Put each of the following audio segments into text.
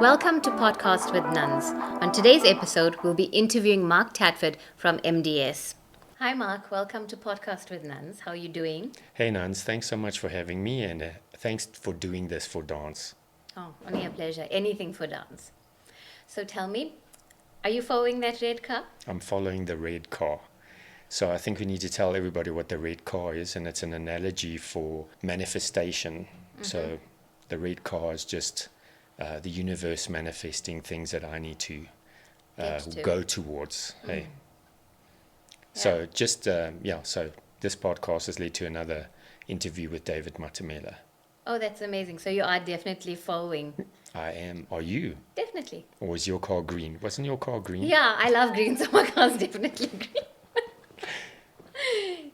Welcome to Podcast with Nanz. On today's episode, we'll be interviewing Mark Tadford from MDS. Hi Mark, welcome to Podcast with Nanz. How are you doing? Hey Nanz, thanks so much for having me and thanks for doing this for dance. Oh, only a pleasure. Anything for dance. So tell me, are you following that red car? I'm following the red car. So I think we need to tell everybody what the red car is, and it's an analogy for manifestation. So the red car is just the universe manifesting things that I need to go towards. Hey. So so this podcast has led to another interview with David Matamela. Oh, that's amazing. So you are definitely following. I am. Are you? Definitely. Or was your car green? Wasn't your car green? Yeah, I love green, so my car's definitely green.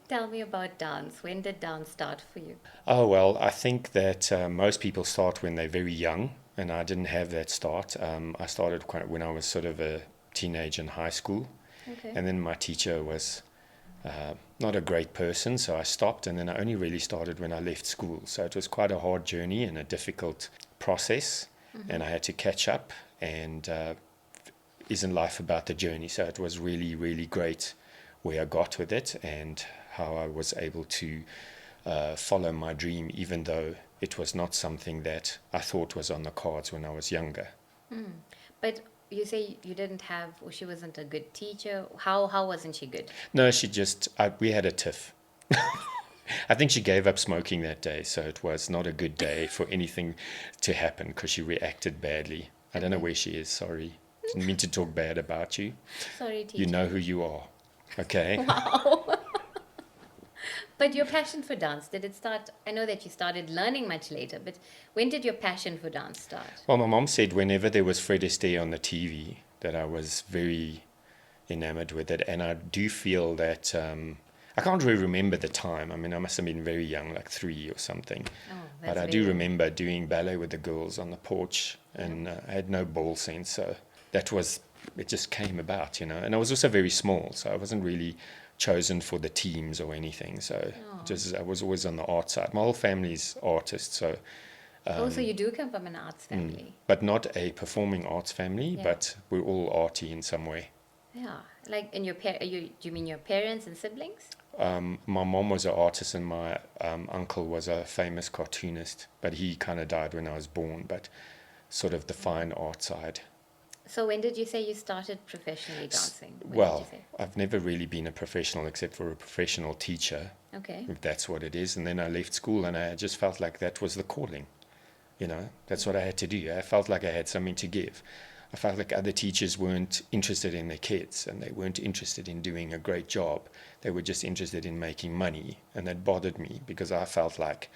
Tell me about dance. When did dance start for you? Oh, well, I think that most people start when they're very young, and I didn't have that start. I started when I was sort of a teenager in high school, and then my teacher was not a great person, so I stopped, and then I only really started when I left school. So it was quite a hard journey and a difficult process, and I had to catch up, and isn't life about the journey? So it was really, really great where I got with it and how I was able to follow my dream, even though it was not something that I thought was on the cards when I was younger. But you say you didn't have, or she wasn't a good teacher. How wasn't she good? No, we had a tiff. I think she gave up smoking that day, so it was not a good day for anything to happen because she reacted badly. I don't know where she is, sorry. Didn't mean to talk bad about you. Sorry, teacher. You know who you are, okay? Wow. But your passion for dance, did it start? I know that you started learning much later, but when did your passion for dance start? Well, my mom said whenever there was Fred Astaire on the TV that I was very enamored with it. And I do feel that, I can't really remember the time. I mean, I must have been very young, like 3 or something. Oh, but I do remember doing ballet with the girls on the porch, and I had no ball sense. So it just came about, And I was also very small, so I wasn't really chosen for the teams or anything. So I was always on the art side. My whole family's artists, so. So you do come from an arts family. But not a performing arts family, but we're all arty in some way. Yeah, like in do you mean your parents and siblings? My mom was an artist and my uncle was a famous cartoonist, but he kind of died when I was born, but sort of the fine art side. So when did you say you started professionally dancing? I've never really been a professional except for a professional teacher, if that's what it is. And then I left school and I just felt like that was the calling. That's what I had to do. I felt like I had something to give. I felt like other teachers weren't interested in their kids and they weren't interested in doing a great job. They were just interested in making money. And that bothered me because I felt like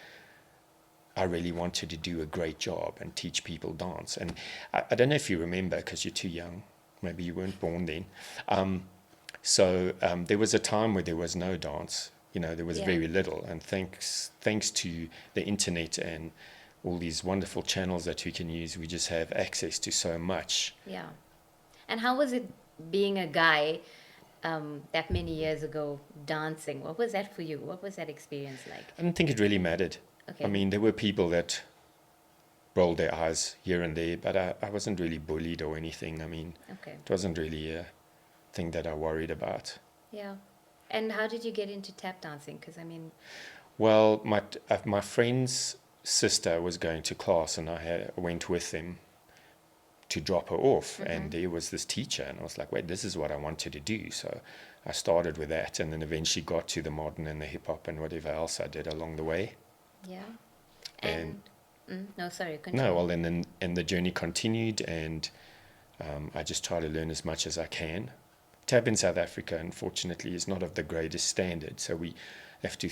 I really wanted to do a great job and teach people dance. And I don't know if you remember because you're too young. Maybe you weren't born then. So there was a time where there was no dance. There was very little. And thanks to the internet and all these wonderful channels that we can use, we just have access to so much. Yeah. And how was it being a guy that many years ago dancing? What was that for you? What was that experience like? I don't think it really mattered. Okay. I mean, there were people that rolled their eyes here and there, but I wasn't really bullied or anything. I mean, it wasn't really a thing that I worried about. Yeah. And how did you get into tap dancing? Because Well, my friend's sister was going to class and I went with them to drop her off, and there was this teacher and I was like, wait, this is what I wanted to do. So I started with that and then eventually got to the modern and the hip hop and whatever else I did along the way. Yeah. Continue. No, well, and the journey continued, and I just try to learn as much as I can. Tap in South Africa, unfortunately, is not of the greatest standard, so we have to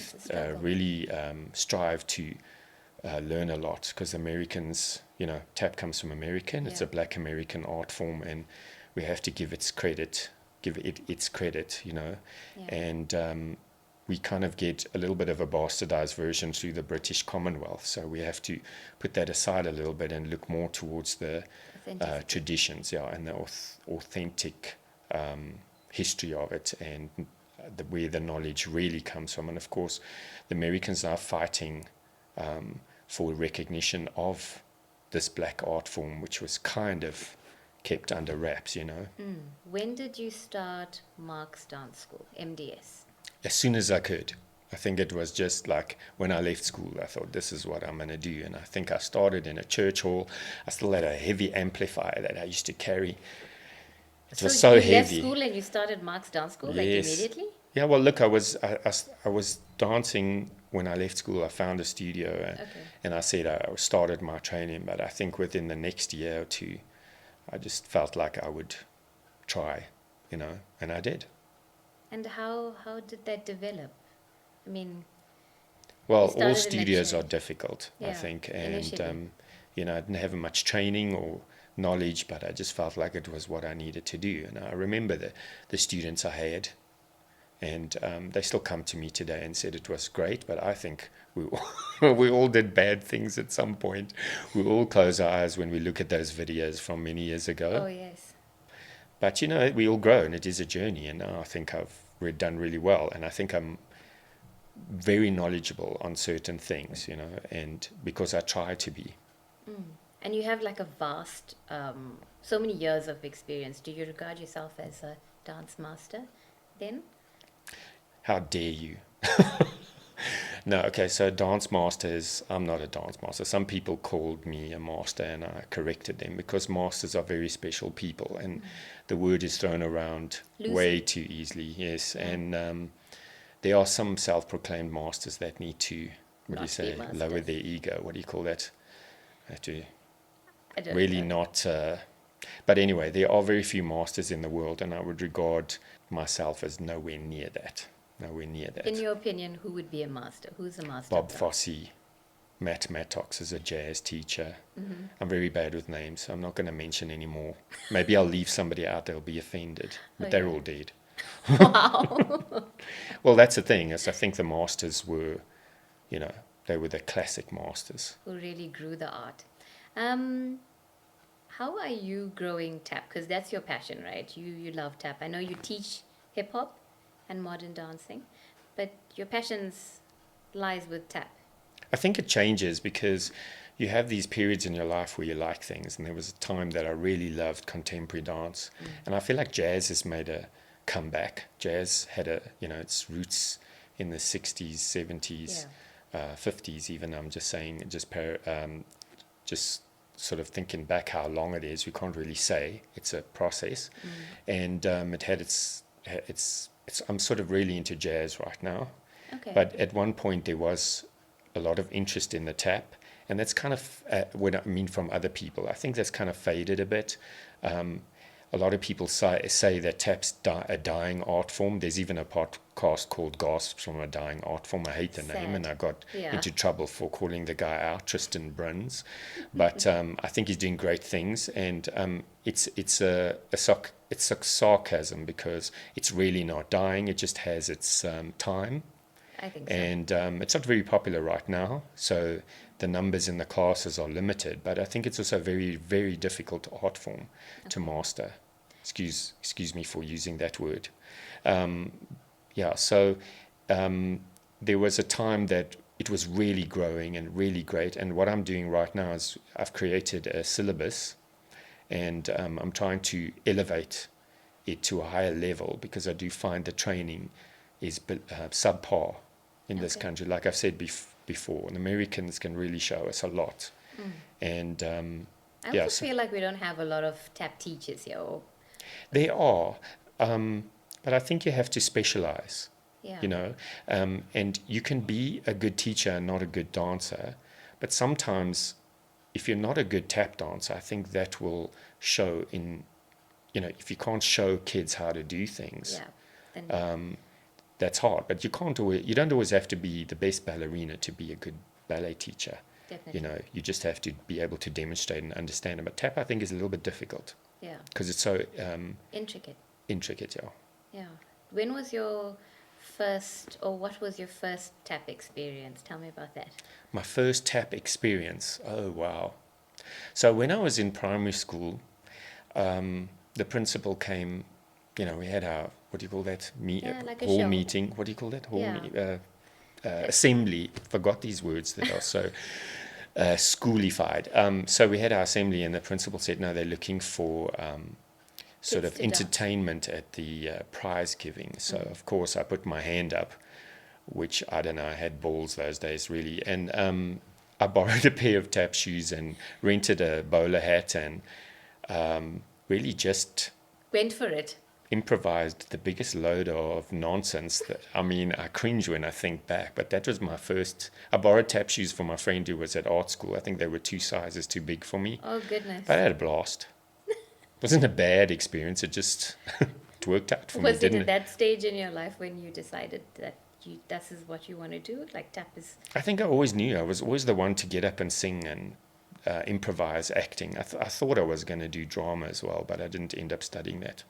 really strive to learn a lot, because Americans, tap comes from American. It's a Black American art form, and we have to give it its credit, and we kind of get a little bit of a bastardized version through the British Commonwealth. So we have to put that aside a little bit and look more towards the traditions, and the authentic history of it, and where the knowledge really comes from. And of course, the Americans are fighting for recognition of this black art form, which was kind of kept under wraps, you know. When did you start Mark's dance school, MDS? As soon as I could. I think it was just like when I left school, I thought, this is what I'm going to do. And I think I started in a church hall. I still had a heavy amplifier that I used to carry. It was so heavy. You left school and you started Mark's dance school, like immediately? Yeah, well, look, I was dancing when I left school. I found a studio and I said I started my training. But I think within the next year or two, I just felt like I would try, you know, and I did. And how did that develop? I mean, well, all studios are difficult, I think, and you know, I didn't have much training or knowledge, but I just felt like it was what I needed to do. And I remember the students I had, and they still come to me today and said it was great, but I think we all did bad things at some point. We all close our eyes when we look at those videos from many years ago. Oh, yes. But, you know, we all grow, and it is a journey, and now I think we've done really well, and I think I'm very knowledgeable on certain things, you know, and because I try to be. And you have like a vast, so many years of experience. Do you regard yourself as a dance master then? How dare you? No, okay, so dance masters, I'm not a dance master. Some people called me a master and I corrected them because masters are very special people and the word is thrown around way too easily, yes. And there are some self-proclaimed masters that need to, lower their ego. What do you call that? Have to really not... but anyway, there are very few masters in the world and I would regard myself as nowhere near that. In your opinion, who would be a master? Who's a master? Bob Fosse, Matt Mattox is a jazz teacher. I'm very bad with names, so I'm not going to mention any more. Maybe I'll leave somebody out, they'll be offended. But they're all dead. Wow. Well, that's the thing, is I think the masters were, you know, they were the classic masters. Who really grew the art. How are you growing tap? Because that's your passion, right? You love tap. I know you teach hip-hop and modern dancing, but your passions lies with tap. I think it changes because you have these periods in your life where you like things, and there was a time that I really loved contemporary dance, and I feel like jazz has made a comeback. Jazz had its roots in the 60s, 70s, 50s even. I'm just saying, just sort of thinking back how long it is, we can't really say. It's a process, and it had its I'm sort of really into jazz right now. Okay. But at one point there was a lot of interest in the tap, and that's kind of what I mean from other people. I think that's kind of faded a bit. A lot of people say that tap's a dying art form. There's even a podcast called Gasps from a Dying Art Form. I hate the name, and I got into trouble for calling the guy out, Tristan Bruns. But I think he's doing great things, and it's sarcasm because it's really not dying. It just has its time. I think so. And it's not very popular right now, so the numbers in the classes are limited. But I think it's also a very, very difficult art form to master. Excuse me for using that word. So there was a time that it was really growing and really great. And what I'm doing right now is I've created a syllabus, and I'm trying to elevate it to a higher level because I do find the training is subpar in this country. Like I've said before, and Americans can really show us a lot. And I also feel like we don't have a lot of tap teachers here. There are, but I think you have to specialize, you know, and you can be a good teacher and not a good dancer, but sometimes if you're not a good tap dancer, I think that will show in, you know, if you can't show kids how to do things, that's hard. But you don't always have to be the best ballerina to be a good ballet teacher. Definitely. You know, you just have to be able to demonstrate and understand it. But tap, I think, is a little bit difficult. Yeah. Because it's so intricate. Intricate, yeah. Yeah. When was your first, or what was your first tap experience? Tell me about that. My first tap experience. Oh, wow. So when I was in primary school, the principal came, you know, we had our, what do you call that? Hall meeting. What do you call that? Assembly. Forgot these words that are so... schoolified. So we had our assembly, and the principal said, no, they're looking for sort of entertainment at the prize giving. So, of course, I put my hand up, which, I don't know, I had balls those days, really. And I borrowed a pair of tap shoes and rented a bowler hat and really just... went for it. Improvised the biggest load of nonsense that, I mean, I cringe when I think back, but that was my first. I borrowed tap shoes from my friend who was at art school. I think they were 2 sizes too big for me. Oh, goodness. But I had a blast. It wasn't a bad experience. It just it worked out for me, didn't it? Was it at that stage in your life when you decided that this is what you want to do? Like tap is... I think I always knew. I was always the one to get up and sing and improvise acting. I thought I was going to do drama as well, but I didn't end up studying that.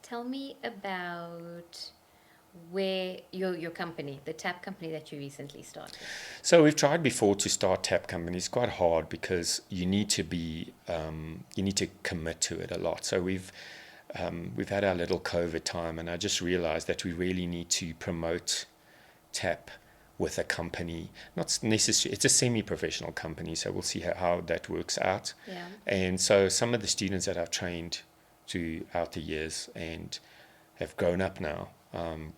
Tell me about where your company, the tap company that you recently started. So we've tried before to start tap companies. Quite hard because you need to be you need to commit to it a lot. So we've had our little COVID time, and I just realized that we really need to promote tap with a company. Not necessarily, it's a semi-professional company, so we'll see how that works out. Yeah. And so some of the students that I've trained throughout the years and have grown up now,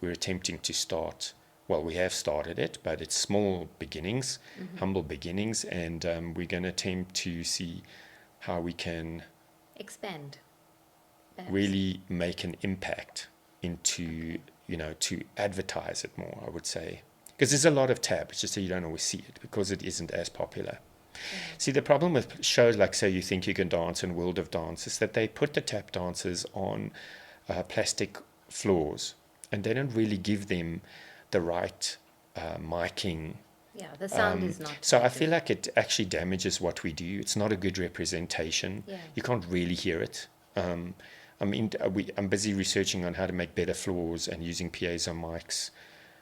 we're attempting to start, well, we have started it, but it's small beginnings, humble beginnings, and we're going to attempt to see how we can expand, perhaps. Really make an impact into, to advertise it more, I would say. Because there's a lot of tap, it's just that you don't always see it because it isn't as popular. See, the problem with shows like Say You Think You Can Dance and World of Dance is that they put the tap dancers on plastic floors, and they don't really give them the right miking. Yeah, the sound is not. So I feel like it actually damages what we do. It's not a good representation. Yeah. You can't really hear it. I'm busy researching on how to make better floors and using piezo mics.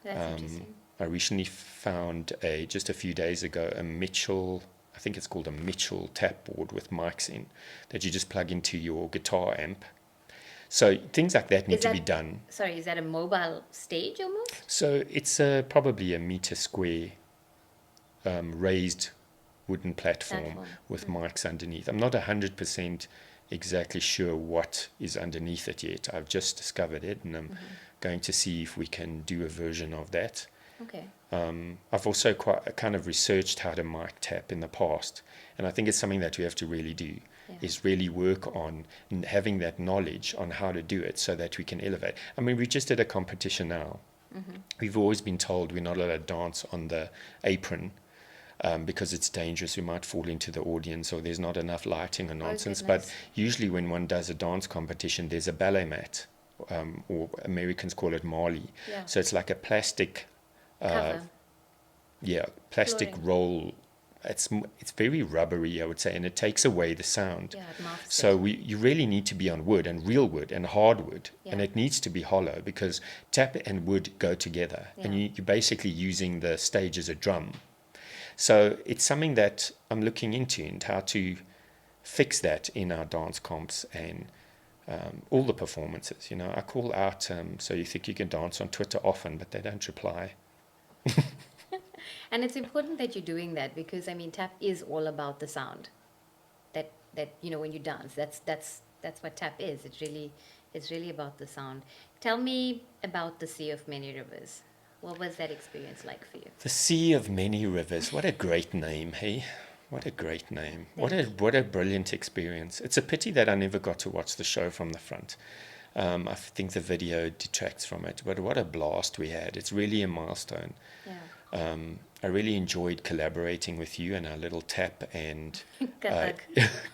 That's interesting. I recently found just a few days ago, a Mitchell, I think it's called a Mitchell tap board with mics in that you just plug into your guitar amp. So things like that need to be done. Sorry, is that a mobile stage almost? So it's probably a meter square raised wooden platform with mics underneath. I'm not 100% exactly sure what is underneath it yet. I've just discovered it, and I'm going to see if we can do a version of that. Okay. I've also kind of researched how to mic tap in the past, and I think it's something that we have to really do, is really work on having that knowledge on how to do it so that we can elevate. I mean, we just did a competition now. We've always been told we're not allowed to dance on the apron because it's dangerous. We might fall into the audience or there's not enough lighting or nonsense. But usually when one does a dance competition, there's a ballet mat, or Americans call it Marley. Yeah. So it's like a plastic... plastic Flooring. Roll. It's very rubbery, I would say, and it takes away the sound. Yeah, it masks So you really need to be on wood, and real wood and hardwood, and it needs to be hollow because tap and wood go together, and you're basically using the stage as a drum. So it's something that I'm looking into, and how to fix that in our dance comps and all the performances. I call out So You Think You Can Dance on Twitter often, but they don't reply. And it's important that you're doing that because, I mean, tap is all about the sound. That when you dance, that's what tap is. It's really about the sound. Tell me about the Sea of Many Rivers. What was that experience like for you? The Sea of Many Rivers. What a great name, hey? What a great name. What a brilliant experience. It's a pity that I never got to watch the show from the front. I think the video detracts from it, but what a blast we had. It's really a milestone. Yeah. I really enjoyed collaborating with you and our little tap and... Kathak.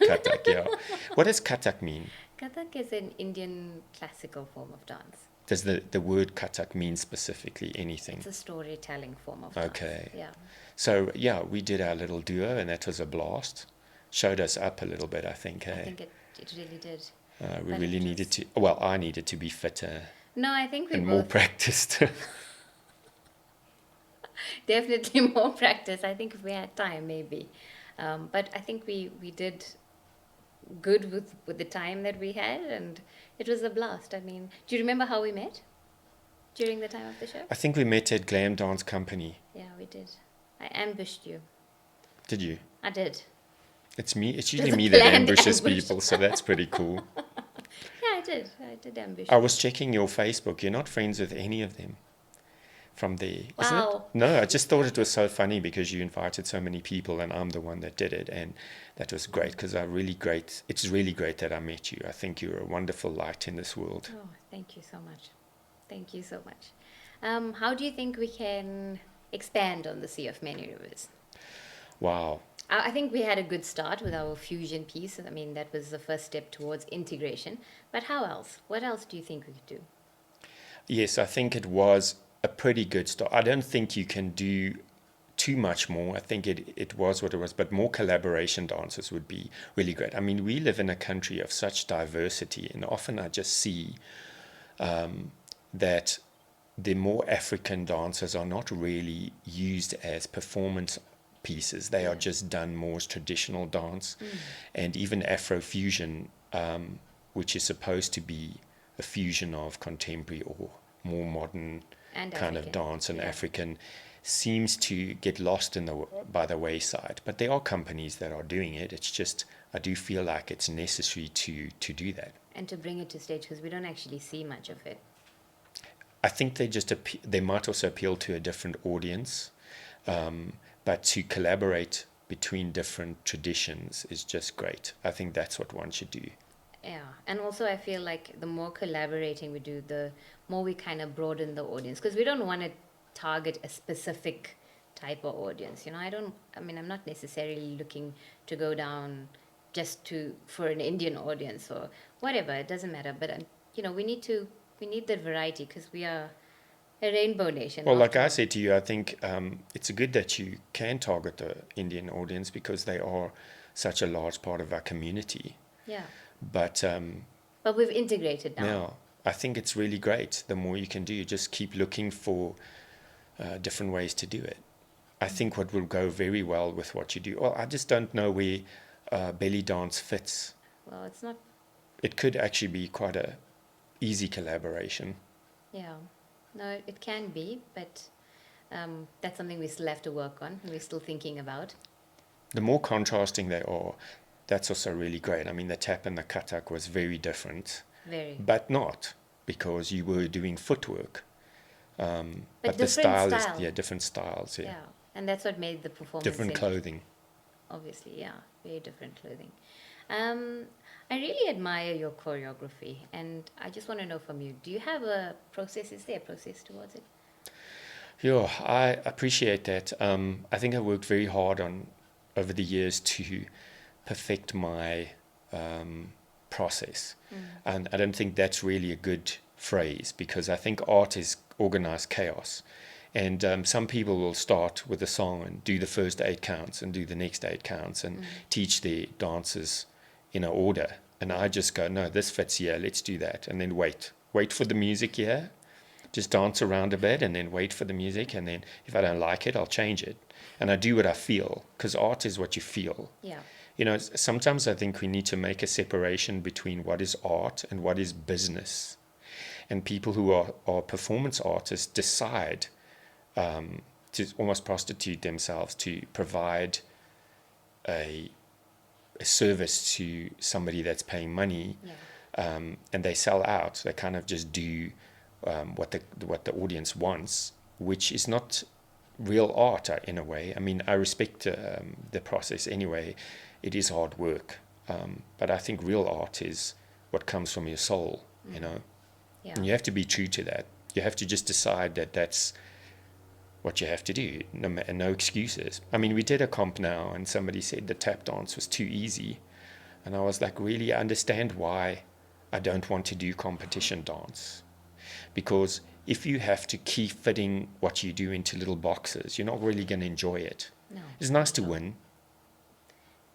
Kathak, yeah. What does Kathak mean? Kathak is an Indian classical form of dance. Does the word Kathak mean specifically anything? It's a storytelling form of dance. Okay. Yeah. So, we did our little duo, and that was a blast. Showed us up a little bit, I think. I think it really did. We really needed to... Well, I needed to be fitter. No, I think we and both... more practiced. Definitely more practice. I think if we had time, maybe. But I think we did good with the time that we had, and it was a blast. I mean, do you remember how we met during the time of the show? I think we met at Glam Dance Company. Yeah, we did. I ambushed you. Did you? I did. It's me. It's It was usually a me that planned ambushes ambush. people, so that's pretty cool. Yeah, I did ambush. I was checking your Facebook. You're not friends with any of them from there, isn't it? Wow. No, I just thought it was so funny because you invited so many people and I'm the one that did it. And that was great because it's really great that I met you. I think you're a wonderful light in this world. Oh, thank you so much. Thank you so much. How do you think we can expand on the Sea of Many Rivers? Wow. I think we had a good start with our fusion piece. I mean, that was the first step towards integration. But how else? What else do you think we could do? Yes, I think it was a pretty good start. I don't think you can do too much more. I think it was what it was, but more collaboration dances would be really great. I mean, we live in a country of such diversity, and often I just see that the more African dances are not really used as performance pieces. They are just done more as traditional dance, and even Afrofusion, which is supposed to be a fusion of contemporary or more modern And kind African. of dance and Yeah. African, seems to get lost by the wayside. But there are companies that are doing it. It's just I do feel like it's necessary to do that. And to bring it to stage, because we don't actually see much of it. I think they might also appeal to a different audience, but to collaborate between different traditions is just great. I think that's what one should do. Yeah, and also I feel like the more collaborating we do, the more we kind of broaden the audience, because we don't want to target a specific type of audience. I'm not necessarily looking to go down just for an Indian audience or whatever. It doesn't matter, but we need the variety because we are a rainbow nation. Well, like after I all. said to you, I think it's good that you can target the Indian audience because they are such a large part of our community. Yeah, But but we've integrated now. now I think it's really great. The more you can do, just keep looking for different ways to do it. I think what will go very well with what you do. Well, I just don't know where belly dance fits. Well, it's not. It could actually be quite a easy collaboration. Yeah, no, it can be, but that's something we still have to work on. And we're still thinking about. The more contrasting they are, that's also really great. I mean, the tap and the katak was very different, Very. but not because you were doing footwork. But the different style style. is different styles. Yeah, Yeah, and that's what made the performance. different clothing. Obviously, yeah, very different clothing. I really admire your choreography, and I just want to know from you: do you have a process? Is there a process towards it? Yeah, I appreciate that. I think I worked very hard over the years to perfect my process. And I don't think that's really a good phrase because I think art is organized chaos. And some people will start with a song and do the first 8 counts and do the next 8 counts and teach their dancers in an order. And I just go, no, this fits here, let's do that. And then wait for the music here. Just dance around a bit and then wait for the music. And then if I don't like it, I'll change it. And I do what I feel because art is what you feel. Yeah. Sometimes I think we need to make a separation between what is art and what is business. And people who are performance artists decide to almost prostitute themselves to provide a service to somebody that's paying money, and they sell out. They kind of just do what the audience wants, which is not real art in a way. I mean, I respect the process anyway. It is hard work, but I think real art is what comes from your soul, Yeah. and you have to be true to that. You have to just decide that that's what you have to do, no excuses. I mean, we did a comp now, and somebody said the tap dance was too easy, and I was like, really, I understand why I don't want to do competition dance, because if you have to keep fitting what you do into little boxes, you're not really going to enjoy it. No. It's nice to win.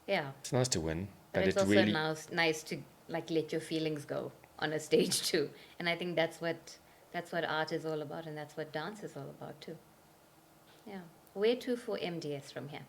Yeah. It's nice to win, But it's it also really nice to let your feelings go on a stage too. And I think that's what art is all about, and that's what dance is all about too. Yeah. Where to for MDS from here?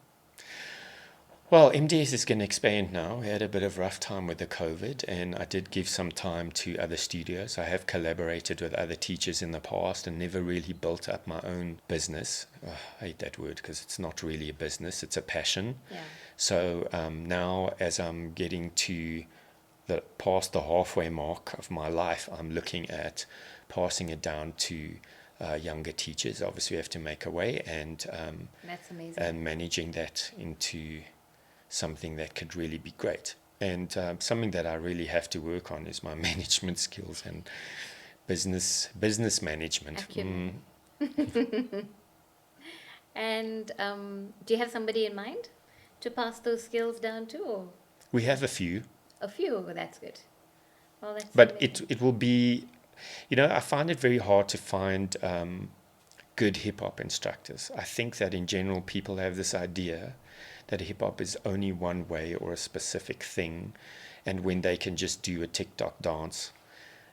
Well, MDS is going to expand now. We had a bit of rough time with the COVID, and I did give some time to other studios. I have collaborated with other teachers in the past and never really built up my own business. I hate that word because it's not really a business, it's a passion. Yeah. So now, as I'm getting to past the halfway mark of my life, I'm looking at passing it down to younger teachers. Obviously, we have to make a way, and that's amazing. And managing that into something that could really be great. And something that I really have to work on is my management skills and business management. And do you have somebody in mind to pass those skills down to? Or? We have a few. A few, well, that's good. Well, that's but amazing. it will be, I find it very hard to find good hip-hop instructors. I think that in general people have this idea that hip-hop is only one way or a specific thing, and when they can just do a TikTok dance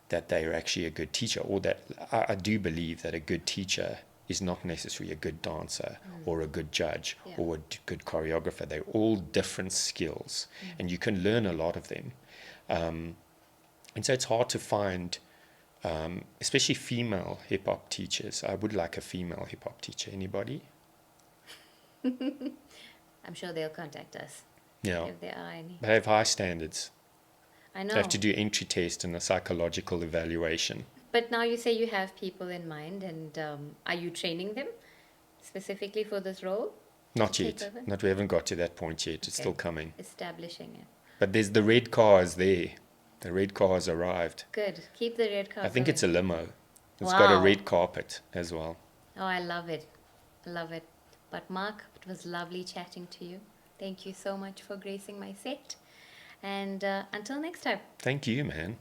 that they are actually a good teacher, or that I do believe that a good teacher is not necessarily a good dancer or a good judge or a good choreographer. They're all different skills, and you can learn a lot of them. And so it's hard to find, especially female hip-hop teachers. I would like a female hip-hop teacher. Anybody? I'm sure they'll contact us. Yeah. If there are any. They have high standards. I know. They have to do entry test and a psychological evaluation. But now you say you have people in mind, and are you training them specifically for this role? Not yet. We haven't got to that point yet. It's still coming. Establishing it. But there's the red car is there. The red car has arrived. Good. Keep the red car. I think it's a limo. It's Wow. got a red carpet as well. Oh, I love it. I love it. But Mark, it was lovely chatting to you. Thank you so much for gracing my set. And until next time. Thank you, man.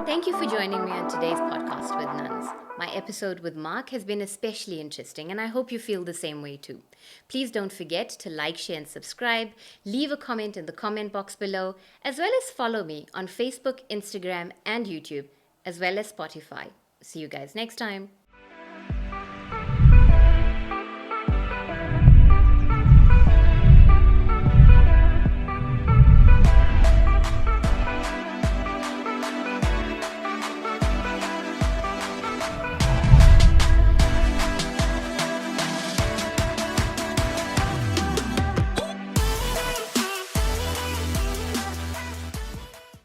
Thank you for joining me on today's podcast with Nanz. My episode with Mark has been especially interesting, and I hope you feel the same way too. Please don't forget to like, share, and subscribe. Leave a comment in the comment box below, as well as follow me on Facebook, Instagram, and YouTube, as well as Spotify. See you guys next time.